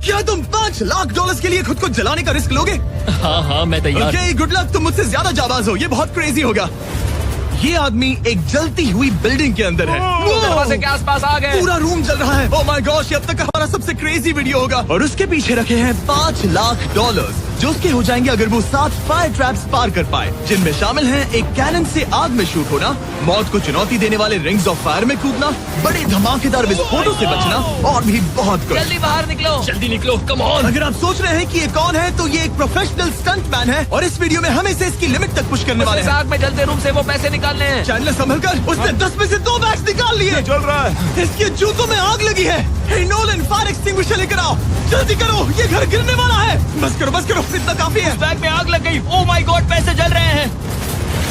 क्या तुम $5 लाख के लिए खुद को जलाने का रिस्क लोगे? हाँ मैं तैयार। ओके, गुड लक, तुम मुझसे ज्यादा जाबाज हो, ये बहुत क्रेजी होगा। ये आदमी एक जलती हुई बिल्डिंग के अंदर है। दरवाजे के आसपास आ गए। पूरा रूम जल रहा है। ओह माय गॉश, ये अब तक का हमारा सबसे क्रेजी वीडियो होगा। और उसके पीछे रखे हैं $5 लाख, जो उसके हो जाएंगे अगर वो 7 फायर ट्रैप्स पार कर पाए, जिनमें शामिल हैं एक कैनन से आग में शूट होना, मौत को चुनौती देने वाले रिंग्स ऑफ फायर में कूदना, बड़े धमाकेदार विस्फोटों से बचना और भी बहुत कुछ। जल्दी बाहर निकलो, जल्दी निकलो, कम ऑन। अगर आप सोच रहे हैं कि ये कौन है, तो ये एक प्रोफेशनल स्टंटमैन है और इस वीडियो में हम इसे इसकी लिमिट तक पुश करने वाले हैं। आग में जलते रूम से वो पैसे निकालने हैं। चैनल संभलकर, उसने 10 में से 2 बैग्स निकाल लिए। चल रहा है। इसके जूतों में आग लगी है। हे नोलन, फायर एक्सटिंग्विशर लेकर आओ, जल्दी करो, ये घर गिरने वाला है। बस करो, इतना काफी है। बैग में आग लग गई। ओह माय गॉड, पैसे जल रहे हैं।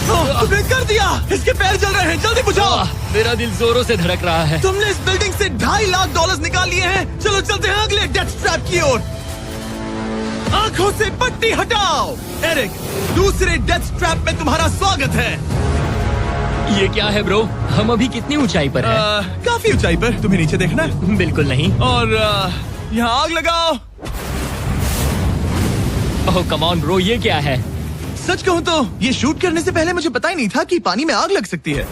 तुमने कर दिया, इसके पैर जल रहे हैं, जल्दी बुझाओ। मेरा दिल जोरों से धड़क रहा है। तुमने इस बिल्डिंग से $2.5 लाख निकाल लिए हैं। चलो चलते हैं अगले डेथ ट्रैप की ओर। आंखों से पट्टी हटाओ। एरिक, दूसरे डेथ ट्रैप में तुम्हारा स्वागत है। ये क्या है ब्रो? हम अभी कितनी ऊंचाई पर हैं? काफी ऊंचाई पर। तुम्हें नीचे देखना है? बिल्कुल नहीं। और यहाँ आग लगाओ। ओह कम ऑन ब्रो, ये क्या है? सच कहूँ तो ये शूट करने से पहले मुझे पता ही नहीं था कि पानी में आग लग सकती है।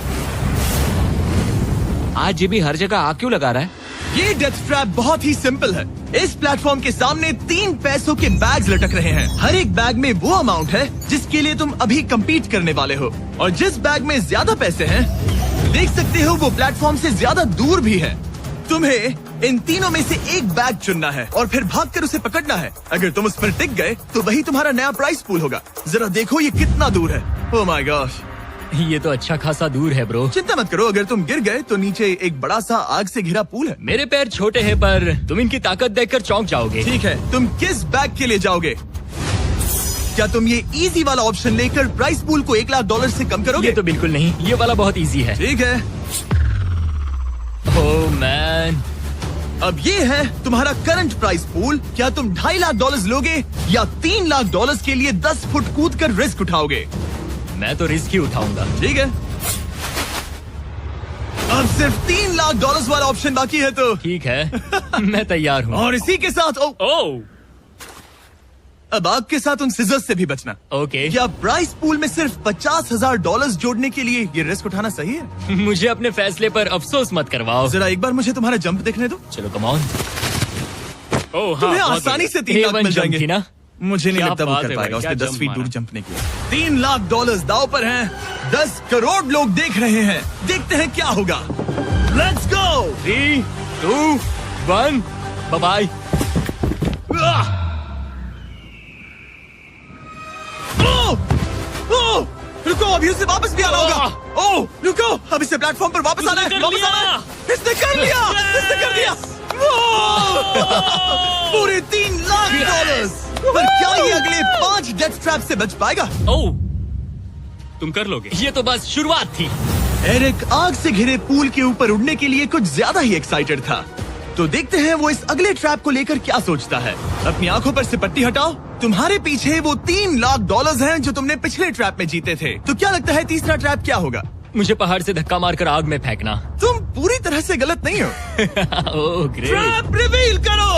आज ये भी हर जगह आग क्यों लगा रहा है? ये डेथ ट्रैप बहुत ही सिंपल है। इस प्लेटफॉर्म के सामने 3 पैसों के बैग्स लटक रहे हैं। हर एक बैग में वो अमाउंट है जिसके लिए तुम अभी कम्पीट करने वाले हो, और जिस बैग में ज्यादा पैसे हैं, देख सकते हो वो प्लेटफॉर्म से ज्यादा दूर भी है। तुम्हें इन तीनों में से एक बैग चुनना है और फिर भागकर उसे पकड़ना है। अगर तुम उस पर टिक गए तो वही तुम्हारा नया प्राइस पूल होगा। जरा देखो ये कितना दूर है। ओह माय गॉश, ये तो अच्छा खासा दूर है ब्रो। चिंता मत करो, अगर तुम गिर गए तो नीचे एक बड़ा सा आग से घिरा पूल है। मेरे पैर छोटे हैं पर तुम इनकी ताकत देखकर चौंक जाओगे। ठीक है, तुम किस बैग के लिए जाओगे? क्या तुम ये इजी वाला ऑप्शन लेकर प्राइस पूल को $1 लाख से कम करोगे? ये तो बिल्कुल नहीं, ये वाला बहुत इजी है। ठीक है, ओह मैन, अब ये है तुम्हारा करंट प्राइस पूल। क्या तुम $2.5 लाख लोगे या $3 लाख के लिए 10 फुट कूद कर रिस्क उठाओगे? मैं तो रिस्क ही उठाऊंगा। ठीक है, अब सिर्फ $3 लाख वाला ऑप्शन बाकी है तो ठीक है, मैं तैयार हूँ। और इसी के साथ ओह अब आग के साथ उन सिजर्स से भी बचना। ओके। क्या प्राइस पूल में सिर्फ $50,000 जोड़ने के लिए ये रिस्क उठाना सही है? मुझे अपने फैसले पर अफसोस मत करवाओ। जरा एक बार मुझे तुम्हारा जंप देखने दो। चलो कम ऑन। ओह हाँ, तुम्हें आसानी से 3 लाख मिल जाएंगे ना? मुझे नहीं क्या लगता वो बात कर है पाएगा। भाई, उसने क्या 10 फीट जंप दूर मारा। जंपने के लिए। $3 लाख दाव पर हैं। 10 करोड़ लोग देख रहे हैं। देखते हैं क्या होगा। Let's go. 3, 2, 1, bye bye. रुको, अभी उसे वापस भी आना होगा। ओह रुको, अब इसे प्लेटफॉर्म पर वापस आना है। वापस आना है। इसने कर लिया, इसने कर दिया। पूरे $3 लाख। पर क्या ये अगले 5 डेथ ट्रैप से बच पाएगा? ओह, तुम कर लोगे। ये तो बस शुरुआत थी। एरिक आग से घिरे पूल के ऊपर उड़ने के लिए कुछ ज्यादा ही एक्साइटेड था। तो देखते हैं वो इस अगले ट्रैप को लेकर क्या सोचता है। अपनी आंखों पर से पट्टी हटाओ। तुम्हारे पीछे वो $3 लाख हैं जो तुमने पिछले ट्रैप में जीते थे। तो क्या लगता है तीसरा ट्रैप क्या होगा? मुझे पहाड़ से धक्का मारकर आग में फेंकना। तुम पूरी तरह से गलत नहीं हो। Oh great. ट्रैप रिवील करो।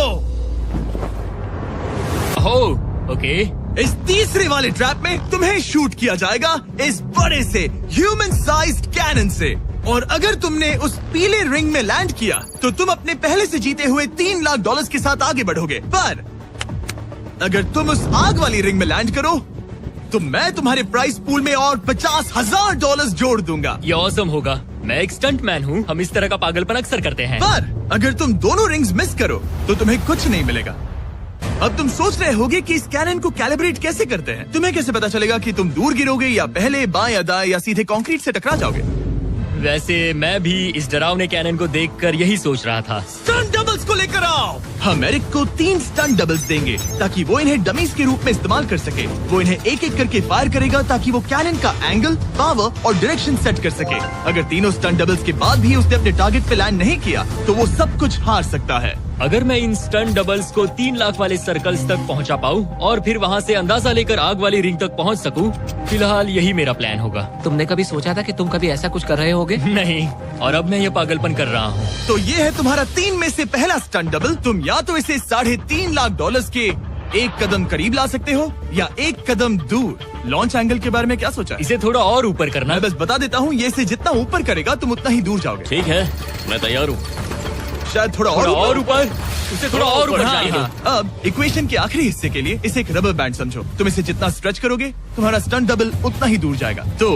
Oh okay. इस तीसरे वाले ट्रैप में तुम्हें शूट किया जाएगा इस बड़े से ह्यूमन साइज्ड कैनन से, और अगर तुमने उस पीले रिंग में लैंड किया तो तुम अपने पहले से जीते हुए $3 लाख के साथ आगे बढ़ोगे। पर अगर तुम उस आग वाली रिंग में लैंड करो तो मैं तुम्हारे प्राइस पूल में और $50,000 जोड़ दूंगा। ये ऑसम होगा। मैं एक स्टंट मैन हूँ, हम इस तरह का पागलपन अक्सर करते हैं। पर अगर तुम दोनों रिंग्स मिस करो तो तुम्हें कुछ नहीं मिलेगा। अब तुम सोच रहे होगे कि इस कैनन को कैलिब्रेट कैसे करते हैं। तुम्हें कैसे पता चलेगा कि तुम दूर गिरोगे या पहले, बाएं या दाएं, या सीधे कंक्रीट से टकरा जाओगे? वैसे मैं भी इस डरावने कैनन को देखकर यही सोच रहा था। स्टंट डबल्स को लेकर आओ। हम एरिक को 3 स्टंट डबल्स देंगे ताकि वो इन्हें डमीज के रूप में इस्तेमाल कर सके। वो इन्हें एक एक करके फायर करेगा ताकि वो कैनन का एंगल, पावर और डायरेक्शन सेट कर सके। अगर तीनों स्टंट डबल्स के बाद भी उसने अपने टारगेट पे लैंड नहीं किया तो वो सब कुछ हार सकता है। अगर मैं इन स्टंट डबल्स को 3 लाख वाले सर्कल्स तक पहुंचा पाऊं और फिर वहां से अंदाजा लेकर आग वाली रिंग तक पहुंच सकूं, फिलहाल यही मेरा प्लान होगा। तुमने कभी सोचा था कि तुम कभी ऐसा कुछ कर रहे होगे? नहीं, और अब मैं ये पागलपन कर रहा हूँ। तो ये है तुम्हारा 3 में से पहला स्टंट डबल। तुम या तो इसे $3.5 लाख के एक कदम करीब ला सकते हो या एक कदम दूर। लॉन्च एंगल के बारे में क्या सोचा है? इसे थोड़ा और ऊपर करना। मैं बस बता देता हूँ, ये इसे जितना ऊपर करेगा तुम उतना ही दूर जाओगे। ठीक है, मैं तैयार हूँ। शायद थोड़ा और ऊपर, उसे थोड़ा और ऊपर हाँ, जाने दो। हाँ। अब इक्वेशन के आखिरी हिस्से के लिए इसे एक रबर बैंड समझो। तुम इसे जितना स्ट्रेच करोगे तुम्हारा स्टंट डबल उतना ही दूर जाएगा। तो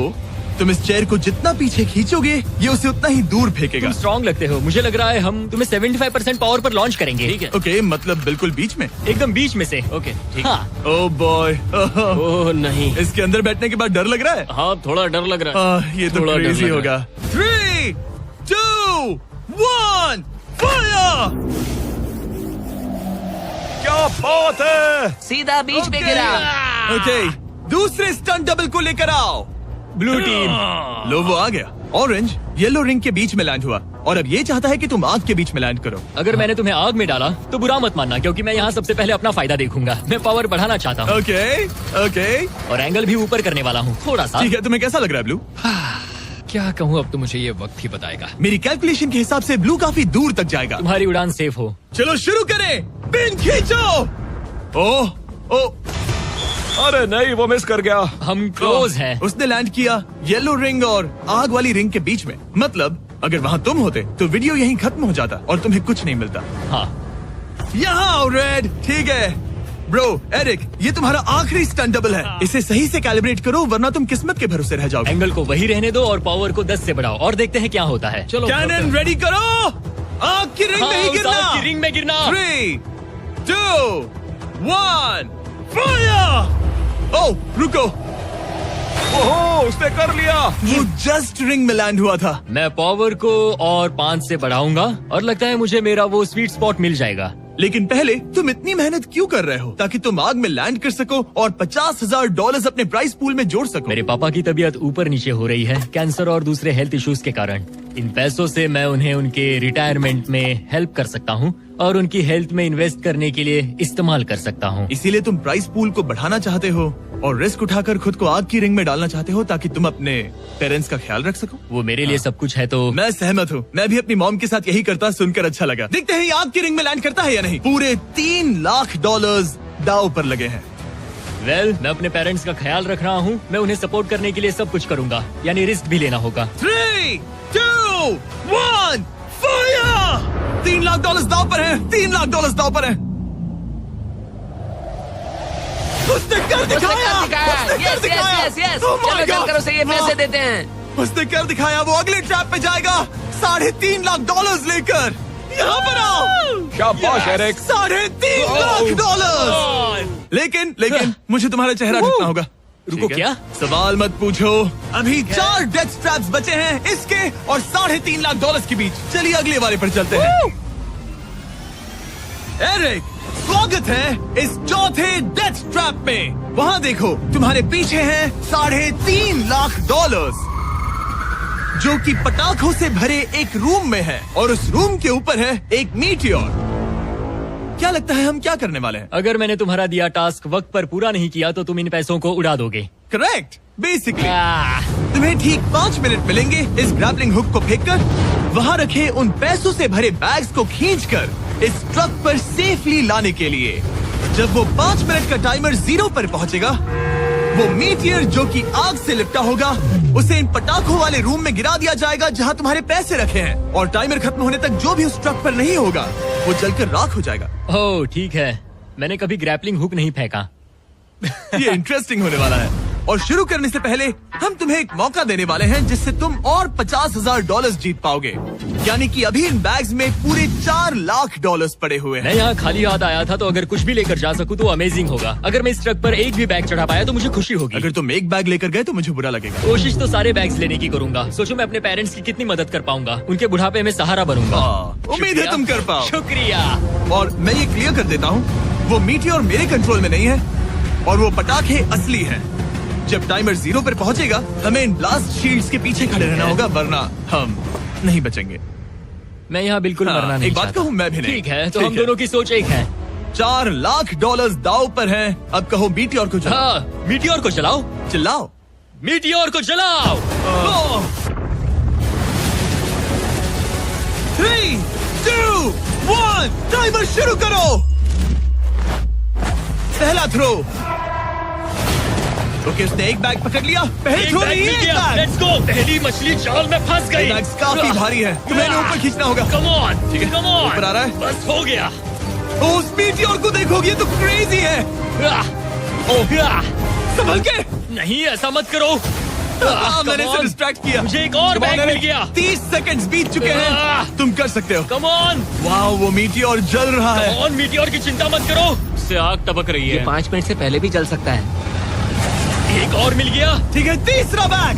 तुम इस चेयर को जितना पीछे खींचोगे ये उसे उतना ही दूर फेंकेगा। तुम स्ट्रॉन्ग लगते हो। मुझे लग रहा है हम तुम्हें 75% पावर पर लॉन्च करेंगे। ठीक है, ओके, मतलब बिल्कुल बीच में? एकदम बीच में से। ओके, ठीक। हाँ। ओह बॉय, ओह नहीं, इसके अंदर बैठने के बाद डर लग रहा है। हाँ थोड़ा डर लग रहा है। ये तो थोड़ा डर क्रेजी लग होगा। 3, 2, 1, फायर! क्या बात है! सीधा बीच में गिरा। ओके, दूसरे स्टंट डबल को लेकर आओ। Blue team. लो वो आ गया। ऑरेंज येलो रिंग के बीच में लैंड हुआ और अब ये चाहता है कि तुम आग के बीच में लैंड करो। अगर मैंने तुम्हें आग में डाला तो बुरा मत मानना, क्योंकि मैं यहाँ सबसे पहले अपना फायदा देखूंगा। मैं पावर बढ़ाना चाहता हूँ। ओके, ओके, और एंगल भी ऊपर करने वाला हूँ थोड़ा सा। ठीक है। तुम्हें कैसा लग रहा है ब्लू? क्या कहूँ, अब तो मुझे ये वक्त ही बताएगा। मेरी कैलकुलेशन के हिसाब से ब्लू काफी दूर तक जाएगा। तुम्हारी उड़ान सेफ हो। चलो शुरू करें। पिन खींचो। ओह, ओह, अरे नहीं, वो मिस कर गया। हम क्लोज हैं। उसने लैंड किया येलो रिंग और आग वाली रिंग के बीच में। मतलब अगर वहाँ तुम होते तो वीडियो यहीं खत्म हो जाता और तुम्हें कुछ नहीं मिलता। हाँ, यहाँ आओ रेड। ठीक है ब्रो, एरिक, ये तुम्हारा आखिरी स्टंट डबल है। इसे सही से कैलिब्रेट करो वरना तुम किस्मत के भरोसे रह जाओगे। एंगल को वही रहने दो और पावर को 10 से बढ़ाओ और देखते हैं क्या होता है। चलो, कैनन रेडी करो। आग की रिंग में ही उस गिरना। आग की रिंग में गिरना। 3, 2, 1, फायर! ओह, रुको। ओहो, उसने कर लिया। वो जस्ट रिंग में लैंड हुआ था। मैं पावर को और 5 से बढ़ाऊंगा और लगता है मुझे मेरा वो स्वीट स्पॉट मिल जाएगा। लेकिन पहले तुम इतनी मेहनत क्यों कर रहे हो? ताकि तुम आग में लैंड कर सको और $50,000 अपने प्राइस पूल में जोड़ सको। मेरे पापा की तबीयत ऊपर नीचे हो रही है, कैंसर और दूसरे हेल्थ इश्यूज के कारण। इन पैसों से मैं उन्हें उनके रिटायरमेंट में हेल्प कर सकता हूँ और उनकी हेल्थ में इन्वेस्ट करने के लिए इस्तेमाल कर सकता हूँ। इसीलिए तुम प्राइस पूल को बढ़ाना चाहते हो और रिस्क उठाकर खुद को आग की रिंग में डालना चाहते हो ताकि तुम अपने पेरेंट्स का ख्याल रख सको। वो मेरे लिए सब कुछ है तो मैं सहमत हूँ। मैं भी अपनी मॉम के साथ यही करता, सुनकर अच्छा लगा। देखते हैं ये आग की रिंग में लैंड करता है या नहीं। पूरे $3 लाख दांव पर लगे हैं। मैं अपने पेरेंट्स का ख्याल रख रहा हूँ। मैं उन्हें सपोर्ट करने के लिए सब कुछ करूंगा, यानी रिस्क भी लेना होगा। 3, 2, 1, फायर! $3 लाख दांव पर है। $3 लाख दांव पर है। उसने कर दिखाया। यस यस यस, चलो चलकर उसे ये पैसे देते हैं। उसने कर दिखाया। वो अगले ट्रैप पे जाएगा $3.5 लाख लेकर। यहाँ पर आओ। शाबाश एरिक। $3.5 लाख। लेकिन मुझे तुम्हारा चेहरा ढूंढना होगा। रुको, क्या? सवाल मत पूछो। अभी 4 डेथ ट्रैप्स बचे हैं इसके और $3.5 लाख के बीच। चलिए अगले वाले पर चलते हैं। एरिक, स्वागत है इस चौथे डेथ ट्रैप में। वहाँ देखो, तुम्हारे पीछे है $3.5 लाख जो कि पटाखों से भरे एक रूम में है और उस रूम के ऊपर है एक मीटियोर। क्या लगता है हम क्या करने वाले हैं? अगर मैंने तुम्हारा दिया टास्क वक्त पर पूरा नहीं किया तो तुम इन पैसों को उड़ा दोगे। करेक्ट। बेसिकली तुम्हें ठीक 5 मिनट मिलेंगे इस ग्रैपलिंग हुक को फेंककर वहाँ रखे उन पैसों से भरे बैग्स को खींचकर इस ट्रक पर सेफली लाने के लिए। जब वो 5 मिनट का टाइमर 0 पर पहुँचेगा, वो मीटियर जो कि आग से लिपटा होगा उसे इन पटाखों वाले रूम में गिरा दिया जाएगा जहाँ तुम्हारे पैसे रखे हैं। और टाइमर खत्म होने तक जो भी उस ट्रक पर नहीं होगा वो जलकर राख हो जाएगा। ओह ठीक है, मैंने कभी ग्रैपलिंग हुक नहीं फेंका। ये इंटरेस्टिंग होने वाला है। और शुरू करने से पहले हम तुम्हें एक मौका देने वाले हैं जिससे तुम और $50,000 जीत पाओगे। यानी कि अभी इन बैग्स में पूरे $4 लाख पड़े हुए हैं। मैं यहाँ खाली हाथ आया था तो अगर कुछ भी लेकर जा सकूं तो अमेजिंग होगा। अगर मैं इस ट्रक पर एक भी बैग चढ़ा पाया तो मुझे खुशी होगी। अगर तुम एक बैग लेकर गए तो मुझे बुरा लगेगा। कोशिश तो सारे बैग्स लेने की करूंगा। सोचो मैं अपने पेरेंट्स की कितनी मदद कर पाऊंगा। उनके बुढ़ापे में सहारा बनूंगा। उम्मीद है तुम कर पाओ। शुक्रिया। और मैं ये क्लियर कर देता हूँ, वो मीटियोर मेरे कंट्रोल में नहीं है और वो पटाखे असली हैं। जब टाइमर 0 पर पहुंचेगा हमें इन ब्लास्ट शील्ड्स के पीछे खड़े रहना होगा वरना हम नहीं बचेंगे। मैं यहाँ बिल्कुल हाँ, मरना नहीं एक बात चाहता। कहूँ, मैं भी नहीं। ठीक है, तो ठीक हम है। दोनों की सोच एक है। $4 लाख दाव पर हैं। अब कहो मीटियोर को चलाओ। हाँ, मीटियोर को चलाओ, चिल्लाओ। मीटियोर को चलाओ। 3, 2, 1 टाइमर शुरू करो। पहला थ्रो। ओके, उसने एक बैग पकड़ लिया। पहले थ्रो नहीं, एक बैग। Let's go. पहली मछली जाल में फंस गई। बैग्स काफी भारी है, तुम्हें इन्हें ऊपर खींचना होगा। कम ऑन, ठीक है, कम ऑन। ऊपर आ रहा है। बस हो गया। ओ, उस मीटियोर को देखोगे, ये तो क्रेजी है। संभल के। नहीं, ऐसा मत करो। मैंने इसे डिस्ट्रैक्ट किया। मुझे एक और बैग मिल गया। 30 सेकंड्स बीत चुके हैं। तुम कर सकते हो। कम ऑन, वाह, वो मीटियोर जल रहा है। Come on. मीटियोर की चिंता मत करो, उससे आग टपक रही ये है। 5 मिनट से पहले भी जल सकता है। एक और मिल गया। ठीक है, तीसरा बैग।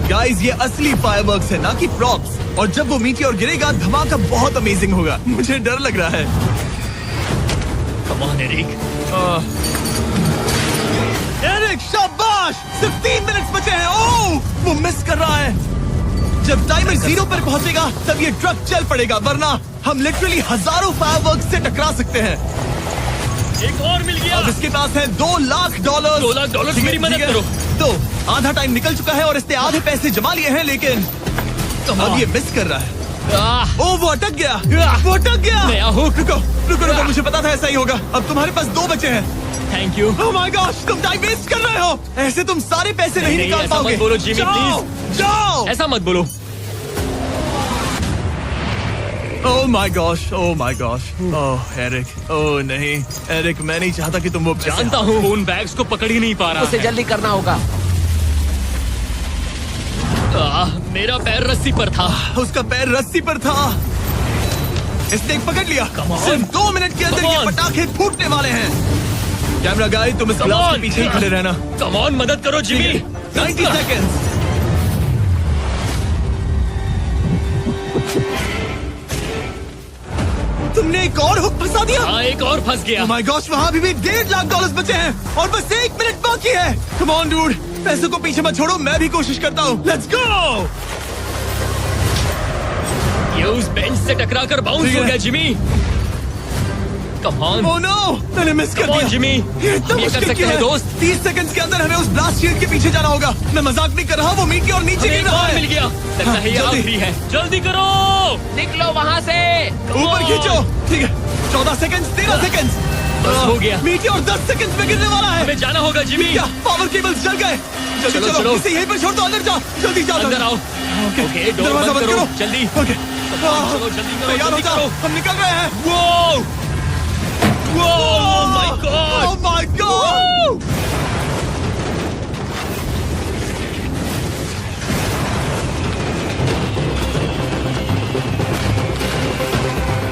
गाइस, ये असली फायरवर्क्स है, ना कि प्रॉप्स। और जब वो मीटियोर गिरेगा, धमाका बहुत अमेजिंग होगा। मुझे डर लग रहा है। Come on Eric. एरिक, शाबाश। सिर्फ 3 मिनट बचे हैं। ओह, वो मिस कर रहा है। जब टाइमर 0 पर पहुंचेगा, तब ये ट्रक चल पड़ेगा, वरना हम लिटरली हजारों फायरवर्क्स से टकरा सकते हैं। एक और मिल गया। अब इसके पास है $2 लाख। $2 लाख, मेरी मदद करो। तो आधा टाइम निकल चुका है और इसने आधे पैसे जमा लिए हैं, लेकिन अब ये मिस कर रहा है। ओह, वो अटक गया। वो अटक गया। नया हुक। रुको रुको रुको, मुझे पता था ऐसा ही होगा। अब तुम्हारे पास 2 बचे हैं। Thank you. Oh my gosh, तुम टाइम वेस्ट कर रहे हो। ऐसे तुम सारे पैसे नहीं नहीं, निकाल ऐसा पाओगे। मत बोलो, जिमी, जाओ, जाओ। ऐसा मत बोलो। Oh my gosh, oh my gosh. Oh Eric, oh नहीं एरिक, मैं नहीं चाहता कि तुम वो पैसे जानता हूँ, उन बैग्स को पकड़ ही नहीं पा रहा उसे है। जल्दी करना होगा। मेरा पैर रस्सी पर था। उसका पैर रस्सी पर था। इसने एक पकड़ लिया। Come on. सिर्फ 2 मिनट के अंदर Come ये on. पटाखे फूटने वाले हैं। कैमरा गाय, तुम इस Come ग्लास के on. पीछे ही खड़े रहना। कम ऑन, मदद करो जिमी। 90 सेकेंड्स। तुमने एक और हुक फंसा दिया। हाँ, एक और फंस गया। Oh my gosh, वहाँ अभी भी $1.5 लाख बचे हैं और बस 1 मिनट बाकी है। Come on, dude, पैसे को पीछे मत छोड़ो, मैं भी कोशिश करता हूँ। Let's go! ये उस बेंच से टकरा कर बाउंस ठीक हो है। गया Jimmy. Come on. Oh no, मैंने मिस कर Come on, दिया। जिमी। ये इतना हम ये कर मुश्किल सकते क्यों हैं, है? दोस्त। 30 सेकंड्स के अंदर हमें उस ब्लास्ट शील्ड के पीछे जाना होगा। मैं मजाक नहीं कर रहा, वो मीटियोर नीचे हमें गिर एक रहा और है। मिल गया। लगता है ये जल्दी। आखिरी है। जल्दी करो। निकलो वहाँ से। ऊपर खींचो। ठीक है, 14 सेकंड्स, 13 सेकंड्स। बस हो गया। मीटियोर 10 सेकंड्स में गिरने वाला है। हमें जाना होगा जिमी। क्या पावर केबल्स जल गए? जल्दी चलो, चलो, चलो। इसे यहीं पर छोड़ दो, अंदर जाओ। जल्दी जाओ, अंदर आओ। ओके, ओके, डोर दरवाजा बंद करो। जल्दी। ओके, चलो, जल्दी करो, तैयार हो जल्दी जाओ, करो। हम निकल रहे हैं। वो oh my God. Oh my God.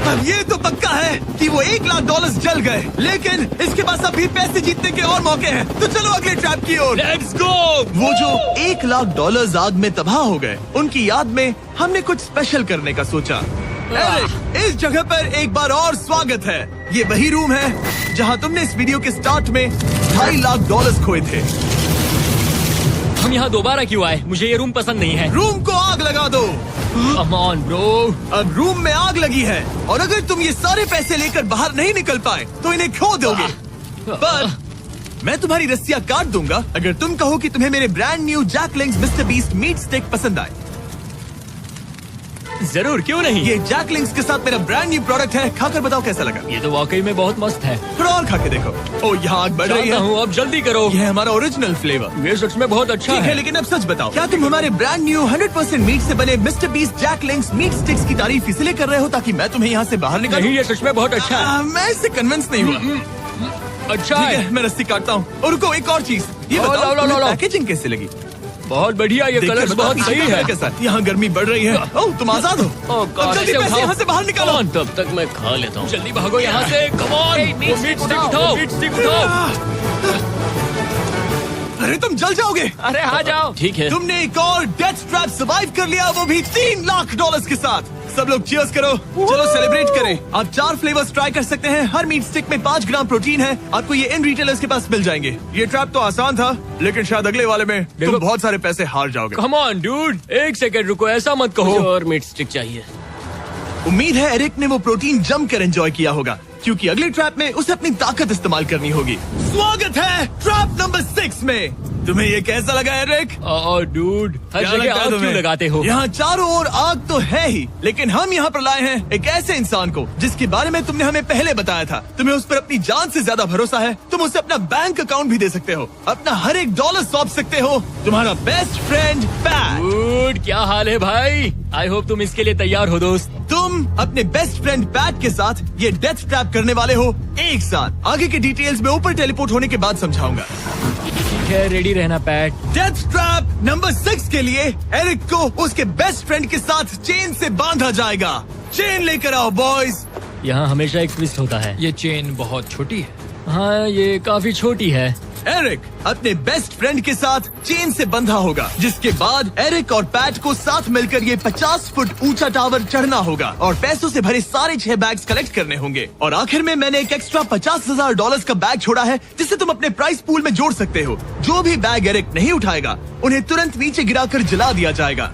अब ये तो पक्का है कि वो $1 लाख जल गए, लेकिन इसके पास अभी पैसे जीतने के और मौके हैं। तो चलो अगले ट्रैप की ओर। Let's go. वो जो $1 लाख आग में तबाह हो गए, उनकी याद में हमने कुछ स्पेशल करने का सोचा। एरिक, इस जगह पर एक बार और स्वागत है। ये वही रूम है जहां तुमने इस वीडियो के स्टार्ट में $2.5 लाख खोए थे। हम यहाँ दोबारा क्यों आए? मुझे ये रूम पसंद नहीं है। रूम को आग लगा दो। Come on bro. अब रूम में आग लगी है और अगर तुम ये सारे पैसे लेकर बाहर नहीं निकल पाए तो इन्हें खो दोगे। पर मैं तुम्हारी रस्सियां काट दूंगा अगर तुम कहो कि तुम्हें मेरे ब्रांड न्यू जैकलिंग्स मिस्टर बीस्ट मीट स्टिक पसंद आए। जरूर, क्यों नहीं। ये जैकलिंग्स के साथ मेरा ब्रांड न्यू प्रोडक्ट है, खाकर बताओ कैसा लगा। ये तो वाकई में बहुत मस्त है। थोड़ा और खा के देखो। ओ, यहाँ आग बढ़ रही जानता है। हूँ, अब जल्दी करो। ये है हमारा ओरिजिनल फ्लेवर। ये सच में बहुत अच्छा ठीक है, लेकिन अब सच बताओ, क्या तुम हमारे ब्रांड न्यू 100% मीट से बने मिस्टर बीस्ट जैकलिंग्स मीट स्टिक्स की तारीफ इसलिए कर रहे हो ताकि मैं तुम्हें यहाँ से बाहर निकालूं? नहीं, ये सच में बहुत अच्छा है। मैं इससे कन्विंस नहीं हुआ। अच्छा ठीक है। है, मैं रस्सी काटता हूँ। और रुको, एक और चीज, ये लो, बताओ लो, लो, तुम्हें लो। पैकेजिंग कैसे लगी? बहुत बढ़िया, ये देखकर कलर्स बताओ बहुत पीछे सही कैमरा है। के साथ। यहाँ गर्मी बढ़ रही है। ओह, तुम आजाद हो। अब जल्दी पैसे यहाँ से बाहर निकालो। कम ऑन, तब तक मैं खा लेता हूँ। जल्दी भागो यहाँ से। कम ऑन, Hey, meat वो मीट stick स्टिक उठाओ। उठाओ। मीट स्टिक उठाओ। अरे तुम जल जाओगे। अरे आ जाओ। ठीक है। तुमने एक और डेथ ट्रैप सर्वाइव कर लिया, वो भी $3 लाख के साथ। सब लोग चीयर्स करो। चलो सेलिब्रेट करें। आप 4 फ्लेवर्स ट्राई कर सकते हैं। हर मीट स्टिक में 5 ग्राम प्रोटीन है। आपको ये इन रिटेलर्स के पास मिल जाएंगे। ये ट्रैप तो आसान था, लेकिन शायद अगले वाले में तुम बहुत सारे पैसे हार जाओगे। कम ऑन डूड, एक सेकंड रुको, ऐसा मत कहो। और मीट स्टिक चाहिए। उम्मीद है एरिक ने वो प्रोटीन जमकर एंजॉय किया होगा, क्योंकि अगले ट्रैप में उसे अपनी ताकत इस्तेमाल करनी होगी। स्वागत है ट्रैप नंबर 6 में। तुम्हें ये कैसा लगा एरिक? डूड, हर क्या जगह लगता है आग क्यों तुम्हें? लगाते हो? यहाँ चारों ओर आग तो है ही, लेकिन हम यहाँ पर लाए हैं एक ऐसे इंसान को जिसके बारे में तुमने हमें पहले बताया था। तुम्हें उस पर अपनी जान से ज्यादा भरोसा है। तुम उसे अपना बैंक अकाउंट भी दे सकते हो, अपना हर एक डॉलर सौंप सकते हो। तुम्हारा बेस्ट फ्रेंड पैट। डूड, क्या हाल है भाई? आई होप तुम इसके लिए तैयार हो दोस्त। तुम अपने बेस्ट फ्रेंड पैट के साथ ये डेथ ट्रैप करने वाले हो एक साथ। आगे के डिटेल्स में ऊपर टेलीपोर्ट होने के बाद समझाऊंगा। ठीक है, रेडी रहना पैट। डेथ ट्रैप नंबर 6 के लिए एरिक को उसके बेस्ट फ्रेंड के साथ चेन से बांधा जाएगा। चेन लेकर आओ बॉयज। यहाँ हमेशा एक ट्विस्ट होता है। ये चेन बहुत छोटी है। हाँ, ये काफी छोटी है। एरिक अपने बेस्ट फ्रेंड के साथ चेन से बंधा होगा, जिसके बाद एरिक और पैट को साथ मिलकर ये 50 फुट ऊंचा टावर चढ़ना होगा और पैसों से भरे सारे 6 बैग्स कलेक्ट करने होंगे। और आखिर में मैंने एक एक्स्ट्रा $50,000 का बैग छोड़ा है, जिसे तुम अपने प्राइस पूल में जोड़ सकते हो। जो भी बैग एरिक नहीं उठाएगा, उन्हें तुरंत नीचे गिराकर जला दिया जाएगा।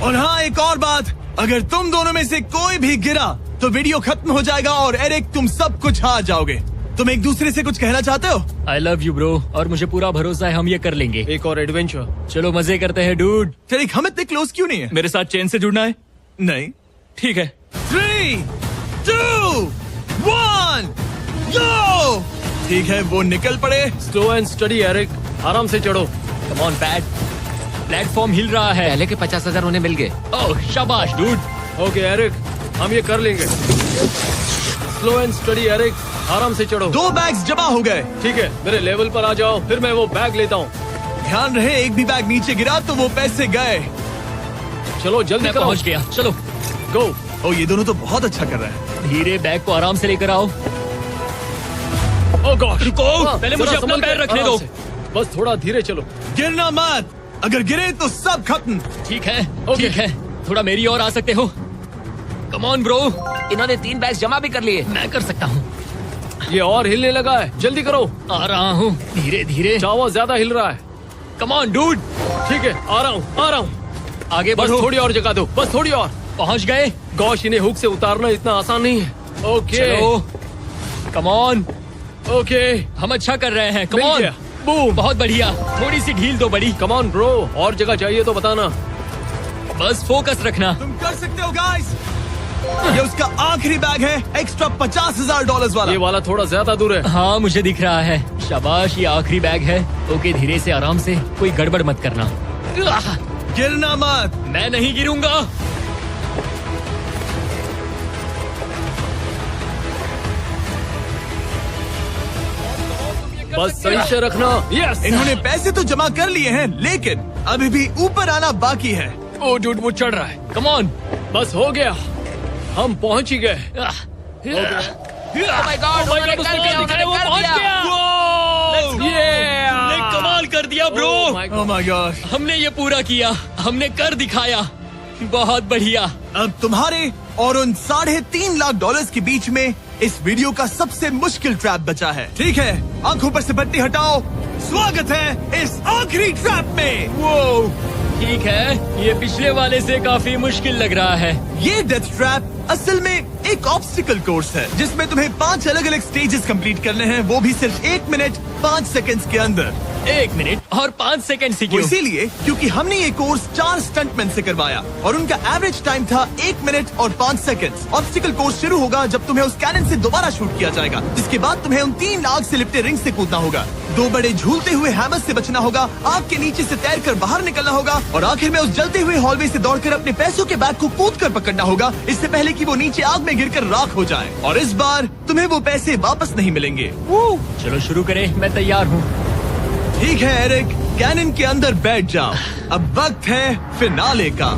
और हाँ, एक और बात, अगर तुम दोनों में से कोई भी गिरा तो वीडियो खत्म हो जाएगा और एरिक तुम सब कुछ हार जाओगे। तुम एक दूसरे से कुछ कहना चाहते हो? आई लव यू ब्रो, और मुझे पूरा भरोसा है हम ये कर लेंगे। एक और एडवेंचर। चलो मजे करते हैं डूड। एरिक, हम इतने क्लोज क्यों नहीं है? मेरे साथ चेन से जुड़ना है। नहीं। ठीक है। 3, 2, 1, go! ठीक है, वो निकल पड़े। स्लो एंड स्टडी एरिक, आराम से चढ़ो। कम ऑन पैट, प्लेटफॉर्म हिल रहा है। पहले के 50,000 उन्हें मिल गए। ओह शाबाश डूड। ओके एरिक, हम ये कर लेंगे। स्लो एंड स्टडी एरिक, आराम से चढ़ो। 2 बैग्स जमा हो गए। ठीक है, मेरे लेवल पर आ जाओ, फिर मैं वो बैग लेता हूँ। ध्यान रहे, एक भी बैग नीचे गिरा तो वो पैसे गए। चलो जल्दी मैं करो। पहुंच गया, चलो। गो। ओ, ये दोनों तो बहुत अच्छा कर रहे हैं। धीरे बैग को आराम से लेकर आओ। ओह गॉड, रुको, पहले मुझे जरा अपना संभल के, पैर रखने आराम दो। से। बस थोड़ा धीरे चलो। गिरना मत, अगर गिरे तो सब खत्म। ठीक है, ओके। ठीक है, थोड़ा मेरी ओर आ सकते हो? कम ऑन ब्रो, इन्होंने 3 बैग्स जमा भी कर लिए। मैं कर सकता हूँ। ये और हिलने लगा है, जल्दी करो। आ रहा हूँ, धीरे धीरे। चावा ज्यादा हिल रहा है। कम ऑन डूड, ठीक है, आ रहा हूँ। आगे बस बढ़ो। थोड़ी और जगह दो, बस थोड़ी और। पहुँच गए। गॉश, इन्हें हुक से उतारना इतना आसान नहीं है। ओके चलो, कम ऑन, ओके, हम अच्छा कर रहे हैं। कम मिल ऑन, गया। बूम। बहुत बढ़िया। थोड़ी सी ढील दो बड़ी। कम ऑन ब्रो, और जगह चाहिए तो बताना। बस फोकस रखना। तुम कर सकते हो गाइस। ये उसका आखिरी बैग है, एक्स्ट्रा $50,000 वाला। ये वाला थोड़ा ज्यादा दूर है। हाँ, मुझे दिख रहा है। शाबाश, ये आखिरी बैग है। ओके, धीरे से, आराम से, कोई गड़बड़ मत करना। गिरना मत। मैं नहीं गिरूंगा। बस सही से रखना। यस। इन्होंने पैसे तो जमा कर लिए हैं, लेकिन अभी भी ऊपर आना बाकी है। ओ डूड, वो चढ़ रहा है। Come on. बस हो गया, हम पहुंच ही गए। Oh my God, उन्होंने कर दिया, उन्होंने वो कर पहुंच दिया। गया। Yeah! हमने कमाल कर दिया bro. Oh my God. Oh my God. हमने ये पूरा किया, हमने कर दिखाया। बहुत बढ़िया। अब तुम्हारे और उन $3.5 लाख के बीच में इस वीडियो का सबसे मुश्किल ट्रैप बचा है। ठीक है, आंखों पर से पट्टी हटाओ। स्वागत है इस आखिरी ट्रैप में। वो ठीक है, ये पिछले वाले से काफी मुश्किल लग रहा है। ये डेथ ट्रैप असल में एक ऑब्स्टिकल कोर्स है, जिसमें तुम्हें 5 अलग अलग स्टेजेस कंप्लीट करने हैं, वो भी सिर्फ 1 मिनट 5 सेकंड्स के अंदर। 1 मिनट और 5 सेकंड से वो क्यों? इसीलिए क्योंकि हमने ये कोर्स 4 स्टंटमैन से करवाया और उनका एवरेज टाइम था 1 मिनट और 5 सेकंड्स। ऑब्स्टिकल कोर्स शुरू होगा जब तुम्हें उस कैनन से दोबारा शूट किया जाएगा, जिसके बाद तुम्हें उन 3 आग से लिपटे रिंग से कूदना होगा, 2 बड़े झूलते हुए हैमर से बचना होगा, आग के नीचे से तैरकर बाहर निकलना होगा और आखिर में उस जलते हुए हॉलवे से दौड़कर अपने पैसों के बैग को कूदकर पकड़ना होगा, इससे पहले कि वो नीचे आग में गिरकर राख हो जाए। और इस बार तुम्हें वो पैसे वापस नहीं मिलेंगे। चलो शुरू करें, मैं तैयार हूँ। ठीक है एरिक, कैनन के अंदर बैठ जाओ। अब वक्त है फिनाले का।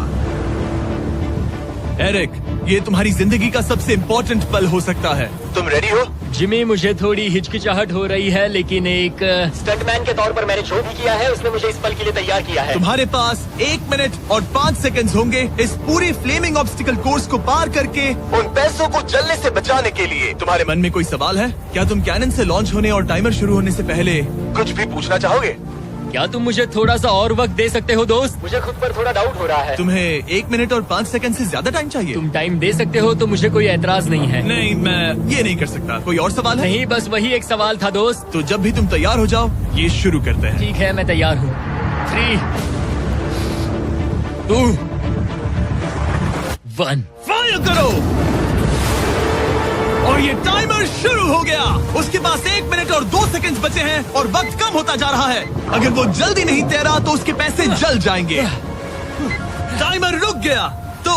एरिक, ये तुम्हारी जिंदगी का सबसे इम्पोर्टेंट पल हो सकता है। तुम रेडी हो? जिमी, मुझे थोड़ी हिचकिचाहट हो रही है, लेकिन एक स्टंटमैन के तौर पर मैंने जो भी किया है उसने मुझे इस पल के लिए तैयार किया है। तुम्हारे पास 1 मिनट और 5 सेकंड्स होंगे इस पूरी फ्लेमिंग ऑब्स्टिकल कोर्स को पार करके उन पैसों को जलने से बचाने के लिए। तुम्हारे मन में कोई सवाल है? क्या तुम कैनन से लॉन्च होने और टाइमर शुरू होने से पहले कुछ भी पूछना चाहोगे? क्या तुम मुझे थोड़ा सा और वक्त दे सकते हो दोस्त? मुझे खुद पर थोड़ा डाउट हो रहा है। तुम्हें 1 मिनट और 5 सेकंड से ज्यादा टाइम चाहिए? तुम टाइम दे सकते हो तो मुझे कोई एतराज नहीं है। नहीं, मैं ये नहीं कर सकता। कोई और सवाल है? नहीं, बस वही एक सवाल था दोस्त। तो जब भी तुम तैयार हो जाओ, ये शुरू करते हैं। ठीक है, मैं तैयार हूँ। 3, 2, 1 फायर करो। और ये टाइमर शुरू हो गया। उसके पास 1 मिनट और 2 सेकंड बचे हैं और वक्त कम होता जा रहा है। अगर वो जल्दी नहीं तैरा तो उसके पैसे जल जाएंगे। टाइमर रुक गया। तो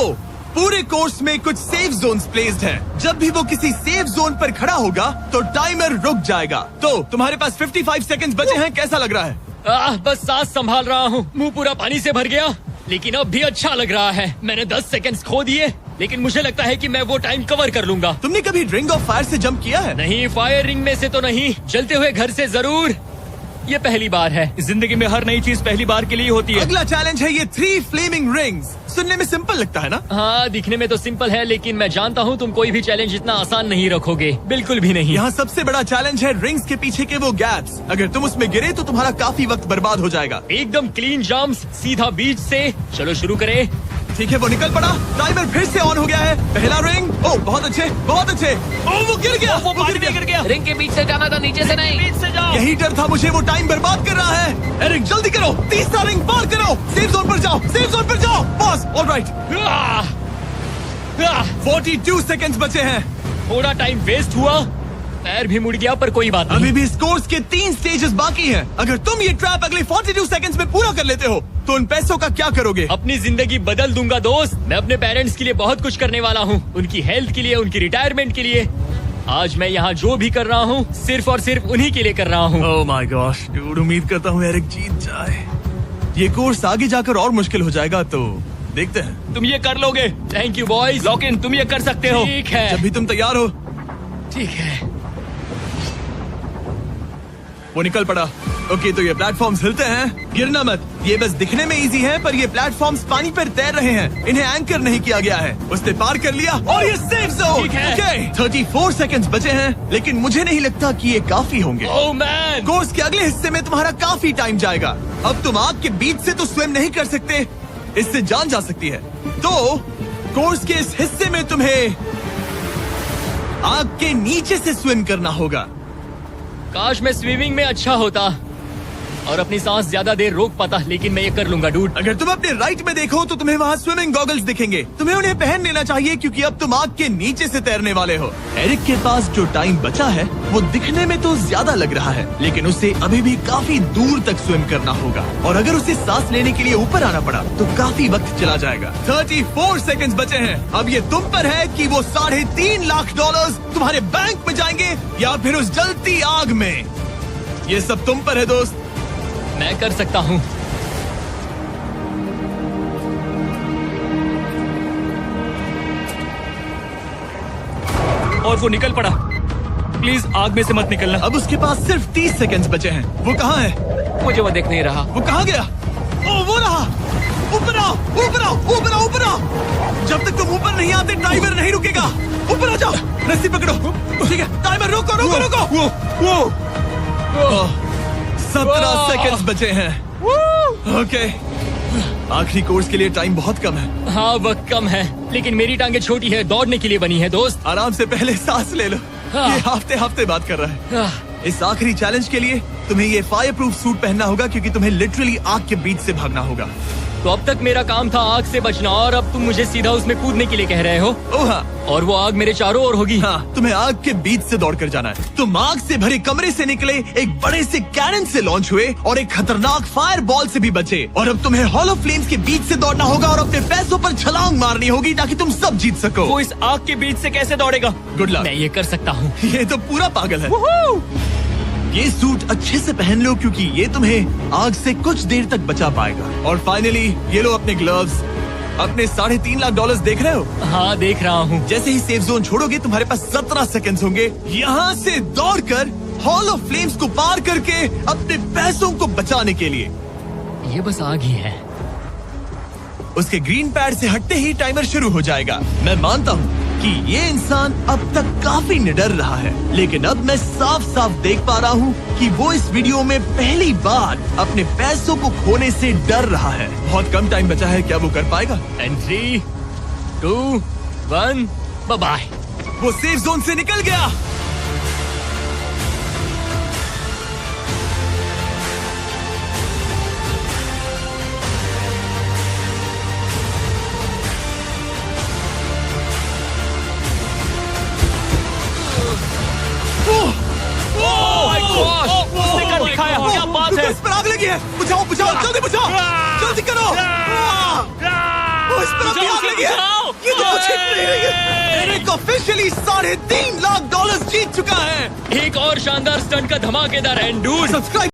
पूरे कोर्स में कुछ सेफ जोन्स प्लेस्ड हैं। जब भी वो किसी सेफ जोन पर खड़ा होगा तो टाइमर रुक जाएगा। तो तुम्हारे पास 55 सेकंड बचे हैं। कैसा लग रहा है? बस सांस संभाल रहा हूँ। मुंह पूरा पानी से भर गया, लेकिन अब भी अच्छा लग रहा है। मैंने 10 सेकंड्स खो दिए, लेकिन मुझे लगता है कि मैं वो टाइम कवर कर लूंगा। तुमने कभी रिंग ऑफ फायर से जंप किया है? नहीं, फायर रिंग में से तो नहीं, जलते हुए घर से जरूर। ये पहली बार है। जिंदगी में हर नई चीज पहली बार के लिए होती है। अगला चैलेंज है ये 3 फ्लेमिंग रिंग्स। सुनने में सिंपल लगता है ना? हाँ, दिखने में तो सिंपल है, लेकिन मैं जानता हूँ तुम कोई भी चैलेंज इतना आसान नहीं रखोगे। बिल्कुल भी नहीं। यहाँ सबसे बड़ा चैलेंज है रिंग्स के पीछे के वो गैप्स। अगर तुम उसमें गिरे तो तुम्हारा काफी वक्त बर्बाद हो जाएगा। एकदम क्लीन जंप्स, सीधा बीच से। चलो शुरू करें। ठीक है, वो निकल पड़ा। टाइमर फिर से ऑन हो गया है। पहला रिंग। ओह, बहुत अच्छे, बहुत अच्छे। ओह, वो गिर गया। वो पानी में गिर गया। रिंग के बीच से जाना था, नीचे से नहीं। बीच से जाओ। यही डर था मुझे, वो टाइम बर्बाद कर रहा है। एरिक, जल्दी करो। तीसरा रिंग पार करो। सेफ जोन पर जाओ, सेफ जोन पर जाओ। Boss, alright. 42 सेकंड्स बचे हैं। थोड़ा टाइम वेस्ट हुआ, पैर भी मुड़ गया, पर कोई बात नहीं। अभी भी इस कोर्स के 3 स्टेजेस बाकी हैं। अगर तुम ये ट्रैप अगले 42 सेकंड्स में पूरा कर लेते हो तो उन पैसों का क्या करोगे? अपनी जिंदगी बदल दूंगा दोस्त। मैं अपने पेरेंट्स के लिए बहुत कुछ करने वाला हूँ, उनकी हेल्थ के लिए, उनकी रिटायरमेंट के लिए। आज मैं यहाँ जो भी कर रहा हूँ सिर्फ और सिर्फ उन्हीं के लिए कर रहा हूँ। ओह माय गॉश डूड, उम्मीद करता हूँ एरिक जीत जाए। ये कोर्स आगे जाकर और मुश्किल हो जाएगा, तो देखते हैं। तुम ये कर लोगे। Thank you boys. Lock in, तुम ये कर सकते हो। ठीक है, जब भी तुम तैयार हो। ठीक है। वो निकल पड़ा। ओके, तो ये प्लेटफॉर्म्स हिलते हैं। गिरना मत। ये बस दिखने में इजी है, पर ये प्लेटफॉर्म्स पानी पर तैर रहे हैं। इन्हें एंकर नहीं किया गया है। उसने पार कर लिया और ये सेफ जोन। ठीक है। ओके, 34 सेकंड्स बचे हैं, लेकिन मुझे नहीं लगता कि ये काफी होंगे। ओह मैन, कोर्स के अगले हिस्से में तुम्हारा काफी टाइम जाएगा। अब तुम आग के बीच से तो स्विम नहीं कर सकते, इससे जान जा सकती है। तो कोर्स के इस हिस्से में तुम्हें आग के नीचे से स्विम करना होगा। काश मैं स्विमिंग में अच्छा होता और अपनी सांस ज्यादा देर रोक पाता, लेकिन मैं ये कर लूंगा डूड। अगर तुम अपने राइट में देखो तो तुम्हें वहाँ स्विमिंग गॉगल्स दिखेंगे। तुम्हें उन्हें पहन लेना चाहिए, क्योंकि अब तुम आग के नीचे से तैरने वाले हो। एरिक के पास जो टाइम बचा है वो दिखने में तो ज्यादा लग रहा है, लेकिन उसे अभी भी काफी दूर तक स्विम करना होगा। और अगर उसे सांस लेने के लिए ऊपर आना पड़ा तो काफी वक्त चला जाएगा। 34 सेकंड्स बचे हैं। अब ये तुम पर है कि वो $3.5 लाख तुम्हारे बैंक में जाएंगे या फिर उस जलती आग में। ये सब तुम पर है दोस्त। मैं कर सकता हूँ। और वो निकल पड़ा। प्लीज आग में से मत निकलना। अब उसके पास सिर्फ 30 सेकंड्स बचे हैं। वो कहाँ है? मुझे वो दिख नहीं रहा। वो कहाँ गया? ओ, वो रहा। ऊपर आओ, ऊपर आओ, ऊपर आओ, ऊपर आओ। जब तक तुम ऊपर नहीं आते टाइमर नहीं रुकेगा। ऊपर आ जाओ, रस्सी पकड़ो। ठीक है, टाइमर रोको, रोको, रोको। 17 सेकंड्स बचे हैं। ओके, आखिरी कोर्स के लिए टाइम बहुत कम है। हाँ, वक्त कम है, लेकिन मेरी टांगे छोटी है, दौड़ने के लिए बनी है दोस्त। आराम से पहले सांस ले लो। हाँ। ये हफ्ते हफ्ते बात कर रहा है। आह, इस आखिरी चैलेंज के लिए तुम्हें ये फायर प्रूफ सूट पहनना होगा, क्योंकि तुम्हें लिटरली आग के बीच से भागना होगा। तो अब तक मेरा काम था आग से बचना, और अब तुम मुझे सीधा उसमें कूदने के लिए कह रहे हो। ओह हाँ, और वो आग मेरे चारों ओर होगी। हाँ, तुम्हें आग के बीच से दौड़ कर जाना है। तुम आग से भरे कमरे से निकले, एक बड़े से कैनन से लॉन्च हुए और एक खतरनाक फायर बॉल से भी बचे। और अब तुम्हें हॉलो फ्लेम्स के बीच से दौड़ना होगा और अपने पैसों पर छलांग मारनी होगी ताकि तुम सब जीत सको। वो इस आग के बीच से कैसे दौड़ेगा? Good luck. मैं ये कर सकता हूँ। ये तो पूरा पागल है। ये सूट अच्छे से पहन लो, क्योंकि ये तुम्हें आग से कुछ देर तक बचा पाएगा। और फाइनली ये लो अपने ग्लव्स। अपने $3.5 लाख देख रहे हो? हाँ, देख रहा हूँ। जैसे ही सेफ जोन छोड़ोगे तुम्हारे पास 17 सेकंड्स होंगे यहाँ से दौड़कर हॉल ऑफ फ्लेम्स को पार करके अपने पैसों को बचाने के लिए। ये बस आग ही है। उसके ग्रीन पैड से हटते ही टाइमर शुरू हो जाएगा। मैं मानता हूँ कि ये इंसान अब तक काफी निडर रहा है, लेकिन अब मैं साफ साफ देख पा रहा हूँ कि वो इस वीडियो में पहली बार अपने पैसों को खोने से डर रहा है। बहुत कम टाइम बचा है, क्या वो कर पाएगा? 3, 2, 1, बाय। वो सेफ जोन से निकल गया। उसने कर दिखाया, क्या बात है? इस पर आग लगी है। बुझाओ बुझाओ, जल्दी बुझाओ, जल्दी करो। इस पर अभी आग लगी है। ये तो कुछ हिट नहीं रही है। एरिक ऑफिशियली $3.5 लाख जीत चुका है। एक और शानदार स्टंट का धमाकेदार एंड डूड। सब्सक्राइब